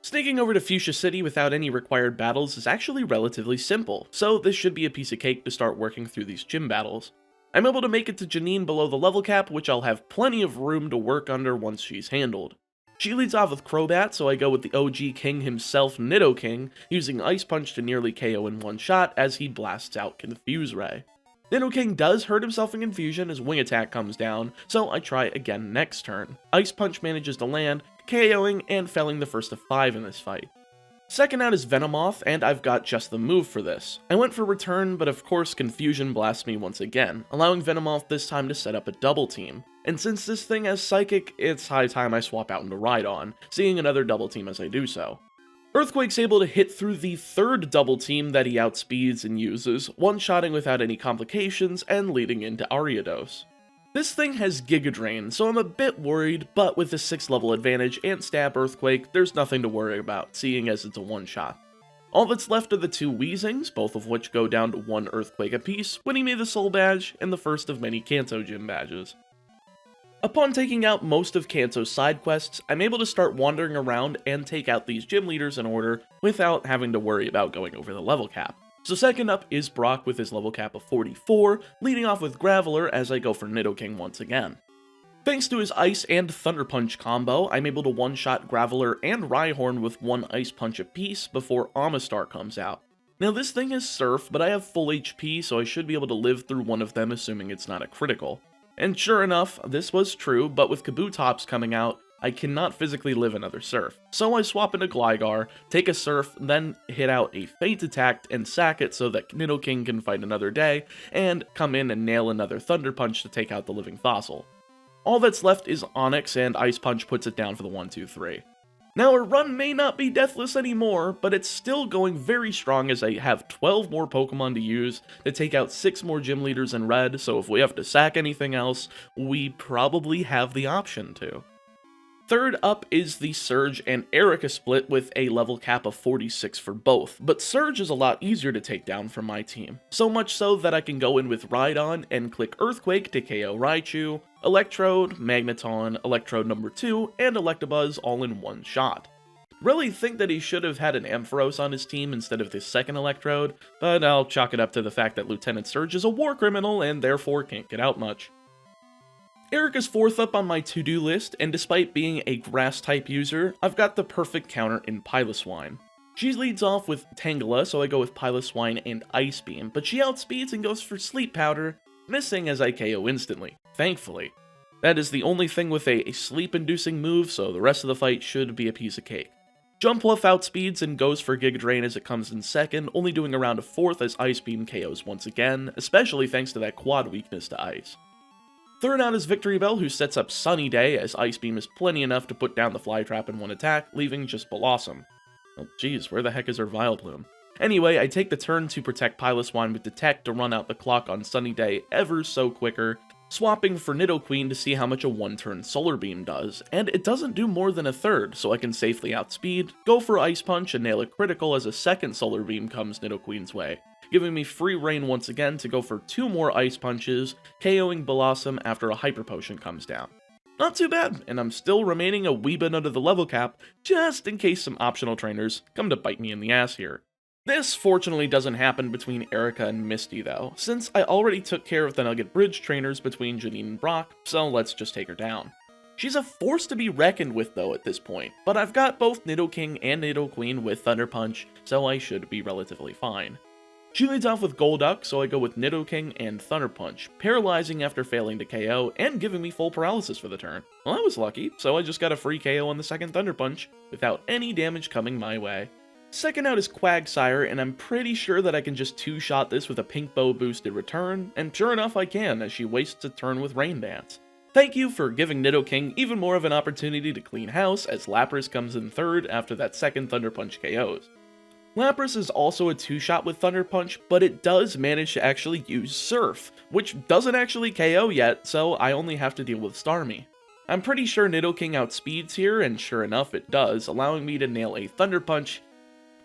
Sneaking over to Fuchsia City without any required battles is actually relatively simple, so this should be a piece of cake to start working through these gym battles. I'm able to make it to Janine below the level cap, which I'll have plenty of room to work under once she's handled. She leads off with Crobat, so I go with the OG King himself, Nidoking, using Ice Punch to nearly KO in one shot as he blasts out Confuse Ray. Nidoking does hurt himself in Confusion as Wing Attack comes down, so I try again next turn. Ice Punch manages to land, KOing and felling the first of 5 in this fight. Second out is Venomoth, and I've got just the move for this. I went for Return, but of course Confusion blasts me once again, allowing Venomoth this time to set up a double team. And since this thing has Psychic, it's high time I swap out into Rhydon, seeing another double team as I do so. Earthquake's able to hit through the third double team that he outspeeds and uses, one-shotting without any complications and leading into Ariados. This thing has Giga Drain, so I'm a bit worried, but with the 6th level advantage and Stab Earthquake, there's nothing to worry about, seeing as it's a one-shot. All that's left are the 2 Weezings, both of which go down to 1 Earthquake apiece, winning me the Soul Badge and the first of many Kanto Gym badges. Upon taking out most of Kanto's side quests, I'm able to start wandering around and take out these gym leaders in order without having to worry about going over the level cap. So second up is Brock with his level cap of 44, leading off with Graveler as I go for Nidoking once again. Thanks to his Ice and Thunder Punch combo, I'm able to one-shot Graveler and Rhyhorn with one Ice Punch apiece before Amistar comes out. Now this thing is Surf, but I have full HP, so I should be able to live through one of them assuming it's not a critical. And sure enough, this was true, but with Kabutops coming out, I cannot physically live another Surf. So I swap into Gligar, take a Surf, then hit out a Feint attack and sack it so that Nidoking can fight another day, and come in and nail another Thunder Punch to take out the living fossil. All that's left is Onix, and Ice Punch puts it down for the 1-2-3. Now, our run may not be deathless anymore, but it's still going very strong as I have 12 more Pokemon to use to take out 6 more gym leaders in red, so if we have to sack anything else, we probably have the option to. Third up is the Surge and Erica split with a level cap of 46 for both, but Surge is a lot easier to take down for my team, so much so that I can go in with Rhydon and click Earthquake to KO Raichu, Electrode, Magneton, Electrode number 2, and Electabuzz all in one shot. Really think that he should have had an Ampharos on his team instead of this second Electrode, but I'll chalk it up to the fact that Lieutenant Surge is a war criminal and therefore can't get out much. Erica's fourth up on my to-do list, and despite being a grass-type user, I've got the perfect counter in Piloswine. She leads off with Tangela, so I go with Piloswine and Ice Beam, but she outspeeds and goes for Sleep Powder, missing as I KO instantly, thankfully. That is the only thing with a sleep-inducing move, so the rest of the fight should be a piece of cake. Jumpluff outspeeds and goes for Giga Drain as it comes in second, only doing around a fourth as Ice Beam KOs once again, especially thanks to that quad weakness to Ice. Third out is Victory Bell, who sets up Sunny Day, as Ice Beam is plenty enough to put down the Flytrap in one attack, leaving just Blossom. Oh geez, where the heck is her Vileplume? Anyway, I take the turn to protect Piloswine with Detect to run out the clock on Sunny Day ever so quicker, swapping for Nidoqueen to see how much a one-turn Solar Beam does, and it doesn't do more than a third, so I can safely outspeed, go for Ice Punch and nail a critical as a second Solar Beam comes Nidoqueen's way, giving me free reign once again to go for 2 more Ice Punches, KOing Blossom after a Hyper Potion comes down. Not too bad, and I'm still remaining a wee bit under the level cap, just in case some optional trainers come to bite me in the ass here. This fortunately doesn't happen between Erica and Misty though, since I already took care of the Nugget Bridge trainers between Janine and Brock, so let's just take her down. She's a force to be reckoned with though at this point, but I've got both Nidoking and Nidoqueen with Thunder Punch, so I should be relatively fine. She leads off with Golduck, so I go with Nidoking and Thunder Punch, paralyzing after failing to KO and giving me full paralysis for the turn. Well, I was lucky, so I just got a free KO on the second Thunder Punch without any damage coming my way. Second out is Quagsire, and I'm pretty sure that I can just two-shot this with a Pink Bow boosted return, and sure enough I can, as she wastes a turn with Rain Dance. Thank you for giving Nidoking even more of an opportunity to clean house, as Lapras comes in third after that second Thunder Punch KOs. Lapras is also a two-shot with Thunder Punch, but it does manage to actually use Surf, which doesn't actually KO yet, so I only have to deal with Starmie. I'm pretty sure Nidoking outspeeds here, and sure enough it does, allowing me to nail a Thunder Punch,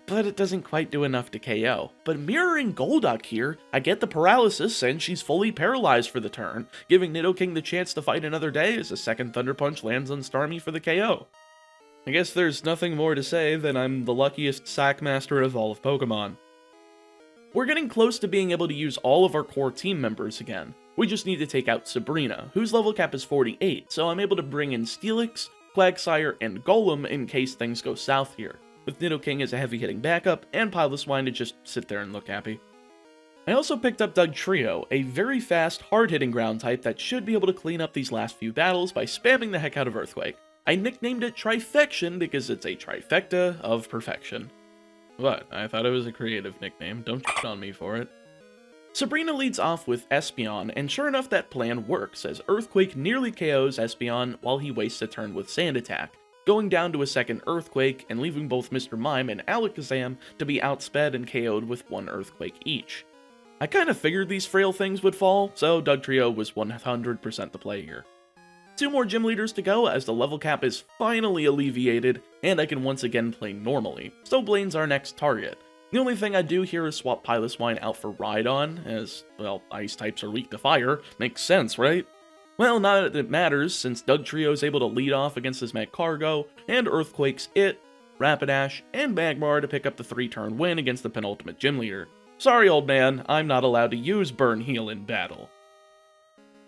but it doesn't quite do enough to KO. But mirroring Golduck here, I get the paralysis and she's fully paralyzed for the turn, giving Nidoking the chance to fight another day as a second Thunder Punch lands on Starmie for the KO. I guess there's nothing more to say than I'm the luckiest sack master of all of Pokemon. We're getting close to being able to use all of our core team members again. We just need to take out Sabrina, whose level cap is 48, so I'm able to bring in Steelix, Quagsire, and Golem in case things go south here, with Nidoking as a heavy-hitting backup, and Piloswine to just sit there and look happy. I also picked up Dugtrio, a very fast, hard-hitting ground type that should be able to clean up these last few battles by spamming the heck out of Earthquake. I nicknamed it Trifection because it's a trifecta of perfection. What? I thought it was a creative nickname, don't shit on me for it. Sabrina leads off with Espeon, and sure enough that plan works, as Earthquake nearly KOs Espeon while he wastes a turn with Sand Attack, going down to a second Earthquake and leaving both Mr. Mime and Alakazam to be outsped and KO'd with one Earthquake each. I kinda figured these frail things would fall, so Dugtrio was 100% the play here. 2 more gym leaders to go as the level cap is finally alleviated, and I can once again play normally, so Blaine's our next target. The only thing I do here is swap Piloswine out for Rhydon, as, well, ice types are weak to fire. Makes sense, right? Well, not that it matters, since Dugtrio is able to lead off against his Magcargo, and Earthquakes it, Rapidash, and Magmar to pick up the 3-turn win against the penultimate gym leader. Sorry, old man, I'm not allowed to use Burn Heal in battle.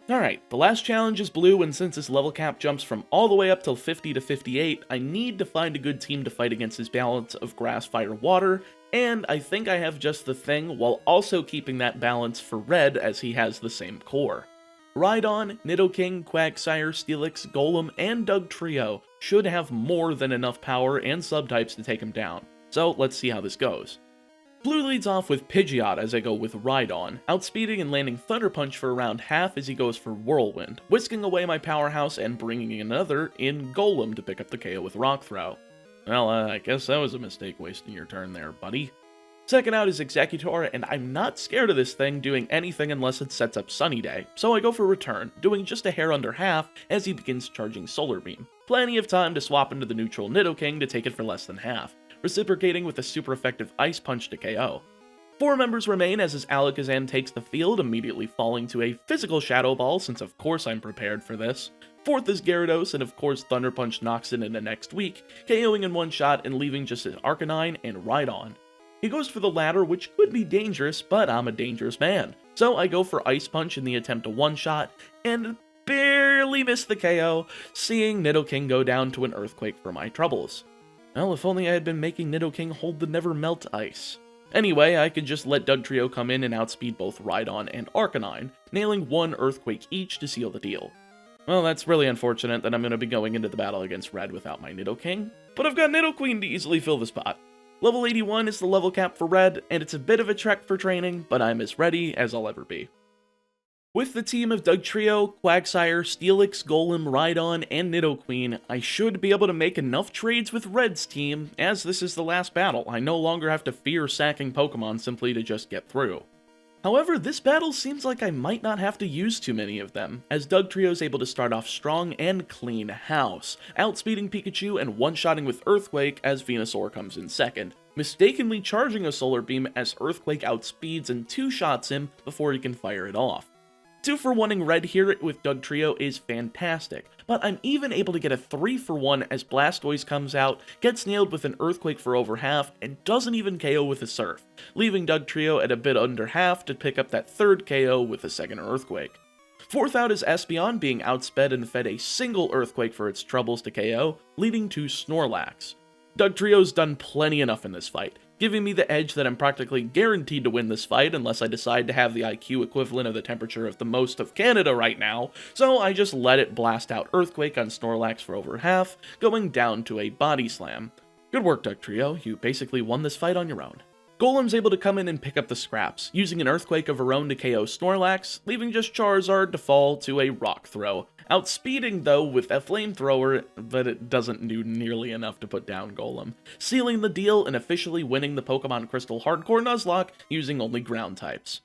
Alright, the last challenge is blue, and since his level cap jumps from all the way up till 50 to 58, I need to find a good team to fight against his balance of grass, fire, water, and I think I have just the thing, while also keeping that balance for red as he has the same core. Rhydon, Nidoking, Quagsire, Steelix, Golem, and Dugtrio should have more than enough power and subtypes to take him down, so let's see how this goes. Blue leads off with Pidgeot as I go with Rhydon, outspeeding and landing Thunder Punch for around half as he goes for Whirlwind, whisking away my powerhouse and bringing another in Golem to pick up the KO with Rock Throw. Well, I guess that was a mistake wasting your turn there, buddy. Second out is Executor, and I'm not scared of this thing doing anything unless it sets up Sunny Day, so I go for Return, doing just a hair under half as he begins charging Solar Beam. Plenty of time to swap into the neutral Nidoking to take it for less than half, reciprocating with a super effective Ice Punch to KO. 4 members remain as his Alakazam takes the field, immediately falling to a physical Shadow Ball since of course I'm prepared for this. 4th is Gyarados, and of course Thunder Punch knocks it into next week, KOing in one shot and leaving just his Arcanine and Rhydon. He goes for the latter, which could be dangerous, but I'm a dangerous man. So I go for Ice Punch in the attempt to one-shot, and barely miss the KO, seeing Nidoking go down to an Earthquake for my troubles. Well, if only I had been making Nidoking hold the Never Melt Ice. Anyway, I could just let Dugtrio come in and outspeed both Rhydon and Arcanine, nailing 1 Earthquake each to seal the deal. Well, that's really unfortunate that I'm going to be going into the battle against Red without my Nidoking, but I've got Nidoqueen to easily fill the spot. Level 81 is the level cap for Red, and it's a bit of a trek for training, but I'm as ready as I'll ever be. With the team of Dugtrio, Quagsire, Steelix, Golem, Rhydon, and Nidoqueen, I should be able to make enough trades with Red's team, as this is the last battle. I no longer have to fear sacking Pokemon simply to just get through. However, this battle seems like I might not have to use too many of them, as Dugtrio is able to start off strong and clean house, outspeeding Pikachu and one-shotting with Earthquake as Venusaur comes in second, mistakenly charging a Solar Beam as Earthquake outspeeds and two-shots him before he can fire it off. 2-for-1ing Red here with Dugtrio is fantastic, but I'm even able to get a 3-for-1 as Blastoise comes out, gets nailed with an Earthquake for over half, and doesn't even KO with a Surf, leaving Dugtrio at a bit under half to pick up that 3rd KO with a 2nd Earthquake. 4th out is Espeon being outsped and fed a single Earthquake for its troubles to KO, leading to Snorlax. Dugtrio's done plenty enough in this fight, giving me the edge that I'm practically guaranteed to win this fight unless I decide to have the IQ equivalent of the temperature of the most of Canada right now, so I just let it blast out Earthquake on Snorlax for over half, going down to a Body Slam. Good work, Dugtrio, you basically won this fight on your own. Golem's able to come in and pick up the scraps, using an Earthquake of her own to KO Snorlax, leaving just Charizard to fall to a Rock Throw, outspeeding though with a Flamethrower, but it doesn't do nearly enough to put down Golem, sealing the deal and officially winning the Pokemon Crystal Hardcore Nuzlocke using only ground types.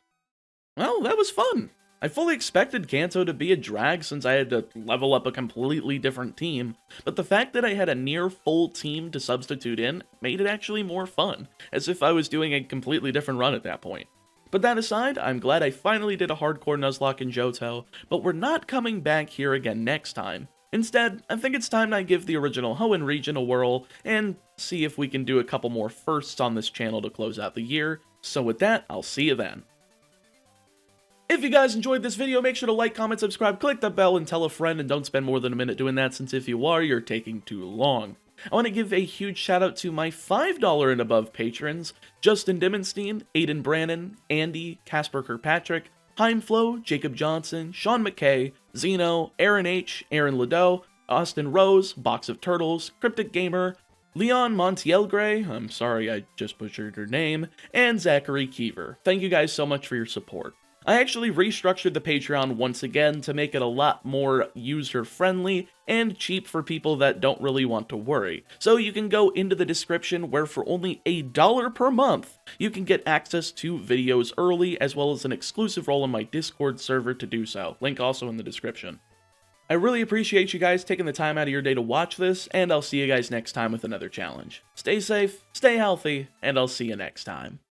Well, that was fun! I fully expected Kanto to be a drag since I had to level up a completely different team, but the fact that I had a near full team to substitute in made it actually more fun, as if I was doing a completely different run at that point. But that aside, I'm glad I finally did a Hardcore Nuzlocke in Johto, but we're not coming back here again next time. Instead, I think it's time I give the original Hoenn region a whirl, and see if we can do a couple more firsts on this channel to close out the year, so with that, I'll see you then. If you guys enjoyed this video, make sure to like, comment, subscribe, click the bell, and tell a friend, and don't spend more than a minute doing that, since if you are, you're taking too long. I want to give a huge shout out to my $5 and above patrons, Justin Dimmenstein, Aiden Brannon, Andy, Casper Kirkpatrick, Heimflo, Jacob Johnson, Sean McKay, Zeno, Aaron H., Aaron Ladeau, Austin Rose, Box of Turtles, Cryptic Gamer, Leon Montielgray, I'm sorry I just butchered your name, and Zachary Keever. Thank you guys so much for your support. I actually restructured the Patreon once again to make it a lot more user-friendly and cheap for people that don't really want to worry. So you can go into the description where for only $1 per month, you can get access to videos early as well as an exclusive role in my Discord server to do so. Link also in the description. I really appreciate you guys taking the time out of your day to watch this, and I'll see you guys next time with another challenge. Stay safe, stay healthy, and I'll see you next time.